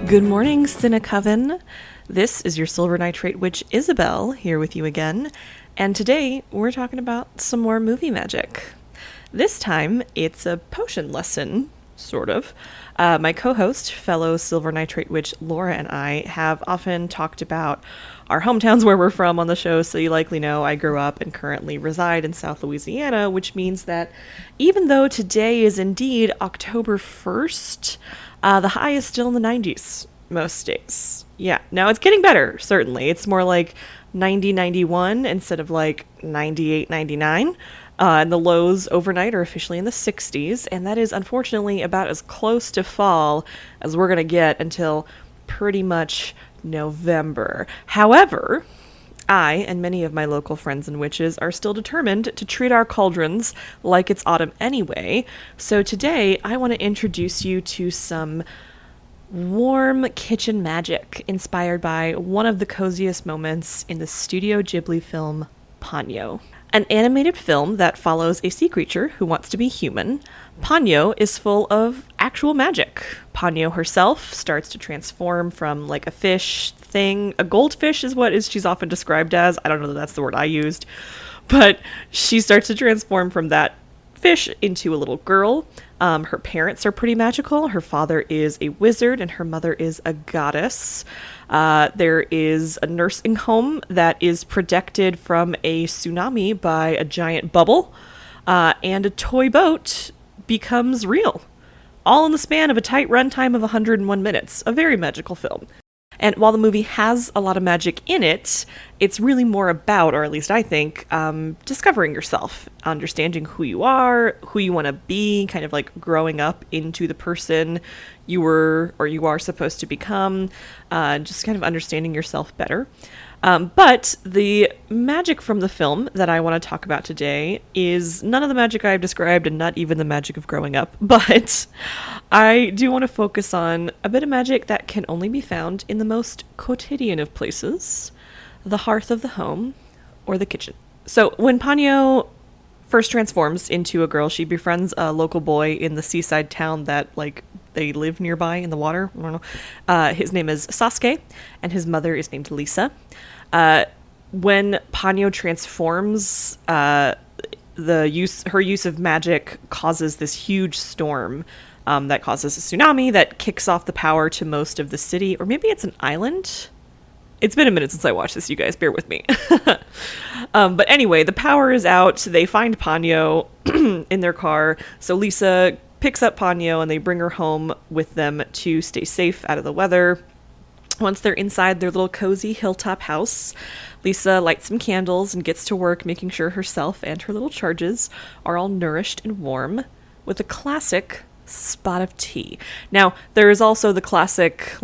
Good morning, Cinecoven. This is your Silver Nitrate Witch, Isabelle, here with you again. And today, we're talking about some more movie magic. This time, it's a potion lesson, sort of. My co-host, fellow Silver Nitrate Witch Laura, and I have often talked about our hometowns where we're from on the show, so you likely know I grew up and currently reside in South Louisiana, which means that even though today is indeed October 1st, the high is still in the 90s most days. Yeah, now it's getting better, certainly. It's more like 90, 91 instead of like 98, 99. And the lows overnight are officially in the 60s, and that is unfortunately about as close to fall as we're going to get until pretty much November. However, I and many of my local friends and witches are still determined to treat our cauldrons like it's autumn anyway, so today I want to introduce you to some warm kitchen magic inspired by one of the coziest moments in the Studio Ghibli film Ponyo. An animated film that follows a sea creature who wants to be human. Ponyo is full of actual magic. Ponyo herself starts to transform from like a fish thing. A goldfish is what she's often described as. I don't know that that's the word I used. But she starts to transform from that fish into a little girl. Her parents are pretty magical. Her father is a wizard and her mother is a goddess. There is a nursing home that is protected from a tsunami by a giant bubble, and a toy boat becomes real, all in the span of a tight runtime of 101 minutes. A very magical film. And while the movie has a lot of magic in it, it's really more about, or at least I think, discovering yourself, understanding who you are, who you want to be, kind of like growing up into the person you were or you are supposed to become, just kind of understanding yourself better. But the magic from the film that I want to talk about today is none of the magic I've described and not even the magic of growing up. But I do want to focus on a bit of magic that can only be found in the most quotidian of places, the hearth of the home or the kitchen. So when Ponyo first transforms into a girl, she befriends a local boy in the seaside town that they live nearby in the water. I don't know. His name is Sasuke, and his mother is named Lisa. When Ponyo transforms, her use of magic causes this huge storm that causes a tsunami that kicks off the power to most of the city, or maybe it's an island. It's been a minute since I watched this, you guys, bear with me. But anyway, the power is out. They find Ponyo in their car, so Lisa picks up Ponyo and they bring her home with them to stay safe out of the weather. Once they're inside their little cozy hilltop house, Lisa lights some candles and gets to work making sure herself and her little charges are all nourished and warm with a classic spot of tea. Now, there is also the classic,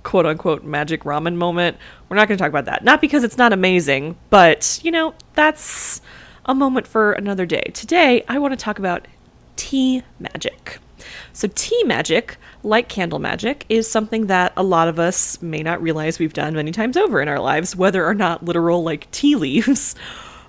quote-unquote magic ramen moment. We're not going to talk about that. Not because it's not amazing, but, that's a moment for another day. Today, I want to talk about tea magic. So tea magic, like candle magic, is something that a lot of us may not realize we've done many times over in our lives, whether or not literal, tea leaves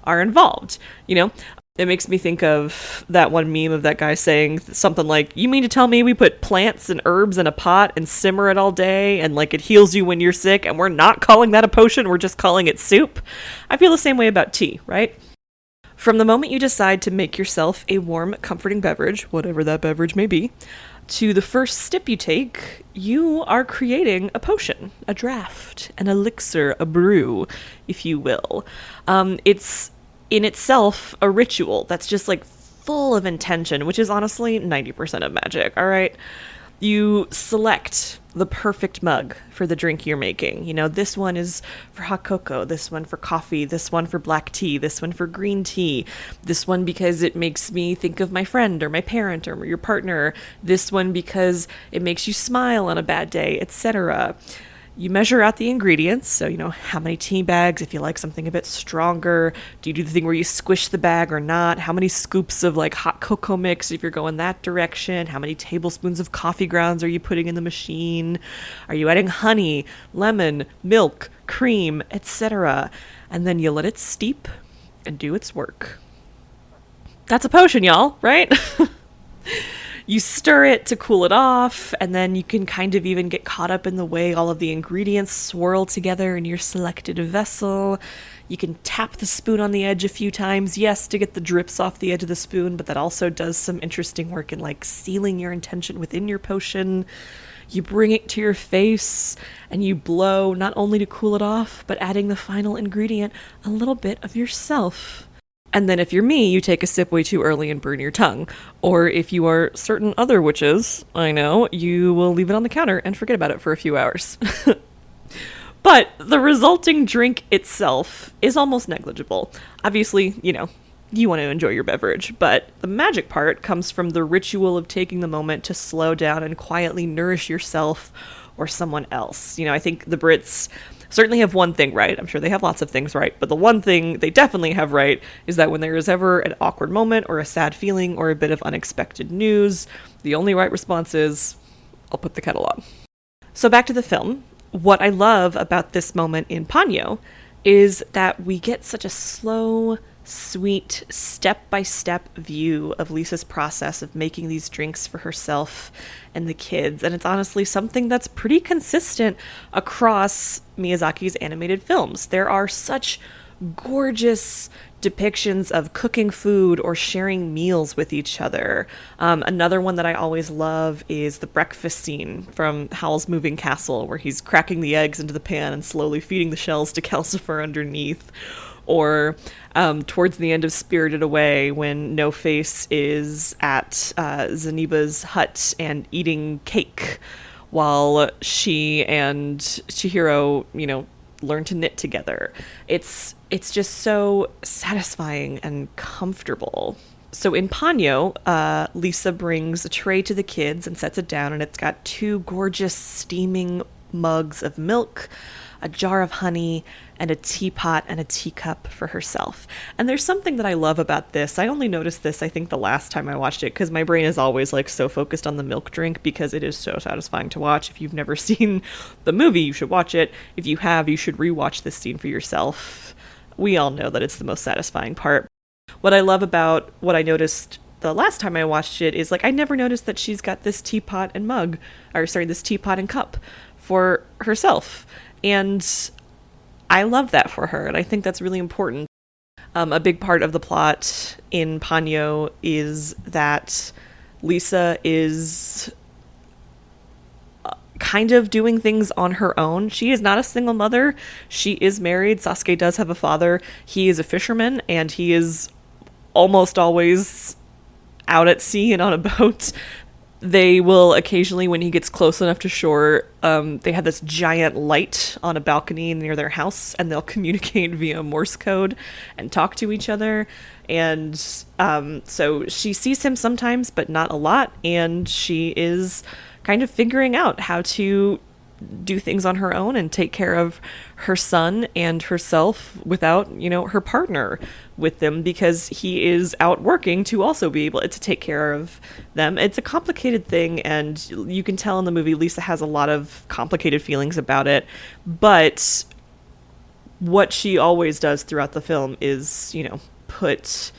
are involved. It makes me think of that one meme of that guy saying something like, you mean to tell me we put plants and herbs in a pot and simmer it all day and it heals you when you're sick and we're not calling that a potion, we're just calling it soup? I feel the same way about tea, right? From the moment you decide to make yourself a warm, comforting beverage, whatever that beverage may be, to the first sip you take, you are creating a potion, a draft, an elixir, a brew, if you will. It's in itself a ritual that's just full of intention, which is honestly 90% of magic, all right? You select the perfect mug for the drink you're making. This one is for hot cocoa, this one for coffee, this one for black tea, this one for green tea, this one because it makes me think of my friend or my parent or your partner, this one because it makes you smile on a bad day, etc. You measure out the ingredients, so how many tea bags, if you like something a bit stronger. Do you do the thing where you squish the bag or not? How many scoops of hot cocoa mix if you're going that direction? How many tablespoons of coffee grounds are you putting in the machine? Are you adding honey, lemon, milk, cream, etc.? And then you let it steep and do its work. That's a potion, y'all, right? You stir it to cool it off, and then you can kind of even get caught up in the way all of the ingredients swirl together in your selected vessel. You can tap the spoon on the edge a few times, yes, to get the drips off the edge of the spoon, but that also does some interesting work in like sealing your intention within your potion. You bring it to your face and you blow, not only to cool it off, but adding the final ingredient, a little bit of yourself. And then if you're me, you take a sip way too early and burn your tongue. Or if you are certain other witches, I know, you will leave it on the counter and forget about it for a few hours. But the resulting drink itself is almost negligible. Obviously, you want to enjoy your beverage, but the magic part comes from the ritual of taking the moment to slow down and quietly nourish yourself or someone else. I think the Brits certainly have one thing right. I'm sure they have lots of things right, but the one thing they definitely have right is that when there is ever an awkward moment or a sad feeling or a bit of unexpected news, the only right response is, I'll put the kettle on. So back to the film. What I love about this moment in Ponyo is that we get such a slow, sweet, step-by-step view of Lisa's process of making these drinks for herself and the kids. And it's honestly something that's pretty consistent across Miyazaki's animated films. There are such gorgeous depictions of cooking food or sharing meals with each other. Another one that I always love is the breakfast scene from Howl's Moving Castle, where he's cracking the eggs into the pan and slowly feeding the shells to Calcifer underneath. Or towards the end of Spirited Away, when No Face is at Zeniba's hut and eating cake while she and Chihiro, learn to knit together. It's just so satisfying and comfortable. So in Ponyo, Lisa brings a tray to the kids and sets it down, and it's got 2 gorgeous steaming mugs of milk, a jar of honey, and a teapot and a teacup for herself. And there's something that I love about this. I only noticed this, I think, the last time I watched it, because my brain is always so focused on the milk drink because it is so satisfying to watch. If you've never seen the movie, you should watch it. If you have, you should rewatch this scene for yourself. We all know that it's the most satisfying part. What I love about what I noticed the last time I watched it is I never noticed that she's got this teapot and this teapot and cup for herself. And I love that for her, and I think that's really important. A big part of the plot in Ponyo is that Lisa is kind of doing things on her own. She is not a single mother. She is married. Sasuke does have a father. He is a fisherman, and he is almost always out at sea and on a boat. They will occasionally, when he gets close enough to shore, they have this giant light on a balcony near their house, and they'll communicate via Morse code and talk to each other. And so she sees him sometimes, but not a lot. And she is kind of figuring out how to do things on her own and take care of her son and herself without, her partner with them, because he is out working to also be able to take care of them. It's a complicated thing, and you can tell in the movie Lisa has a lot of complicated feelings about it, but what she always does throughout the film is, put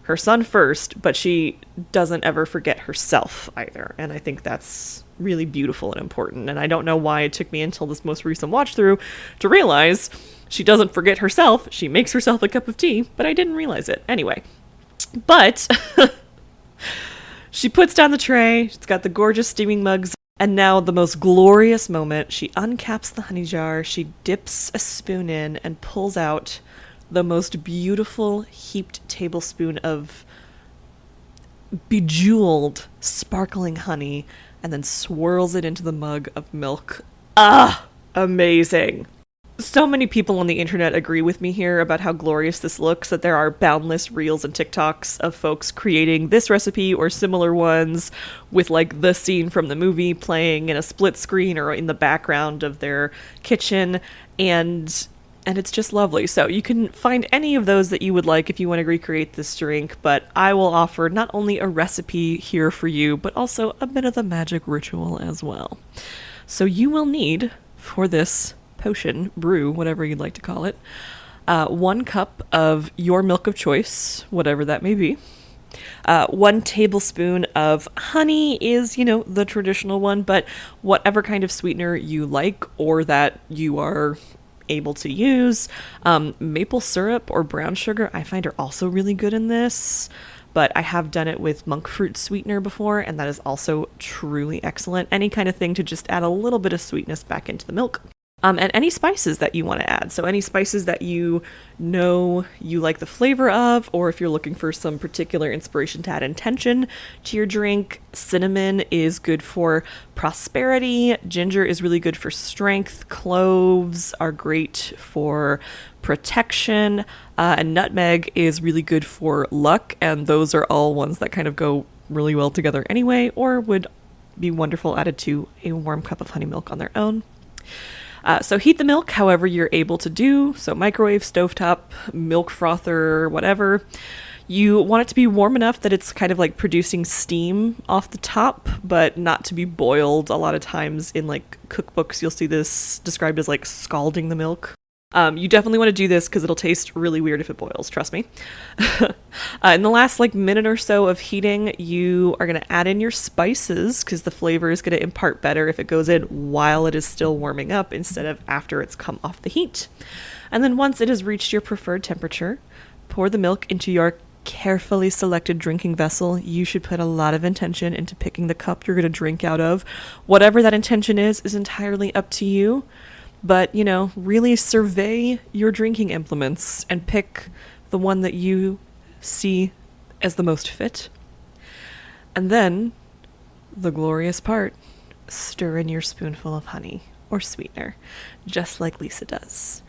her son first, but she doesn't ever forget herself either. And I think that's really beautiful and important. And I don't know why it took me until this most recent watch through to realize she doesn't forget herself. She makes herself a cup of tea, but I didn't realize it. Anyway, but she puts down the tray. It's got the gorgeous steaming mugs. And now the most glorious moment. She uncaps the honey jar. She dips a spoon in and pulls out the most beautiful heaped tablespoon of bejeweled, sparkling honey, and then swirls it into the mug of milk. Ah, amazing. So many people on the internet agree with me here about how glorious this looks, that there are boundless reels and TikToks of folks creating this recipe or similar ones with the scene from the movie playing in a split screen or in the background of their kitchen, and it's just lovely. So you can find any of those that you would like if you want to recreate this drink, but I will offer not only a recipe here for you, but also a bit of the magic ritual as well. So you will need, for this potion, brew, whatever you'd like to call it, 1 cup of your milk of choice, whatever that may be, 1 tablespoon of honey is, the traditional one, but whatever kind of sweetener you like or that you are able to use. Maple syrup or brown sugar I find are also really good in this, but I have done it with monk fruit sweetener before, and that is also truly excellent. Any kind of thing to just add a little bit of sweetness back into the milk. And any spices that you want to add. So any spices that you like the flavor of, or if you're looking for some particular inspiration to add intention to your drink. Cinnamon is good for prosperity. Ginger is really good for strength. Cloves are great for protection. And nutmeg is really good for luck. And those are all ones that kind of go really well together anyway, or would be wonderful added to a warm cup of honey milk on their own. So heat the milk however you're able to do. So microwave, stovetop, milk frother, whatever. You want it to be warm enough that it's kind of like producing steam off the top, but not to be boiled. A lot of times in like cookbooks, you'll see this described as like scalding the milk. You definitely want to do this because it'll taste really weird if it boils, trust me. In the last minute or so of heating, you are going to add in your spices because the flavor is going to impart better if it goes in while it is still warming up instead of after it's come off the heat. And then once it has reached your preferred temperature, pour the milk into your carefully selected drinking vessel. You should put a lot of intention into picking the cup you're going to drink out of. Whatever that intention is entirely up to you. But, really survey your drinking implements and pick the one that you see as the most fit. And then, the glorious part, stir in your spoonful of honey or sweetener, just like Lisa does.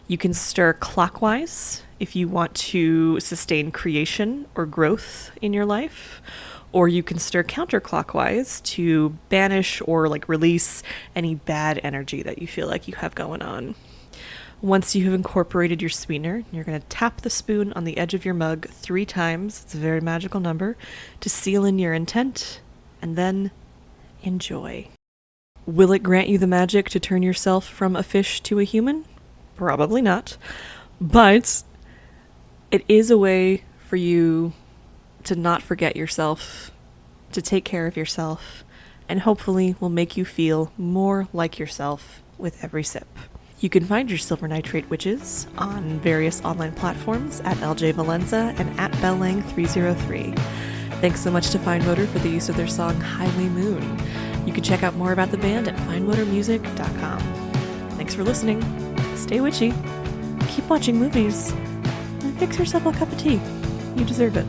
You can stir clockwise if you want to sustain creation or growth in your life, or you can stir counterclockwise to banish or release any bad energy that you feel like you have going on. Once you have incorporated your sweetener, you're going to tap the spoon on the edge of your mug 3 times. It's a very magical number to seal in your intent, and then enjoy. Will it grant you the magic to turn yourself from a fish to a human? Probably not. But it is a way for you to not forget yourself, to take care of yourself, and hopefully will make you feel more like yourself with every sip. You can find your Silver Nitrate Witches on various online platforms at LJ Valenza and at Belle Lang 303. Thanks so much to Findmotor for the use of their song Highway Moon. You can check out more about the band at findmotormusic.com. Thanks for listening. Stay witchy. Keep watching movies. And fix yourself a cup of tea. You deserve it.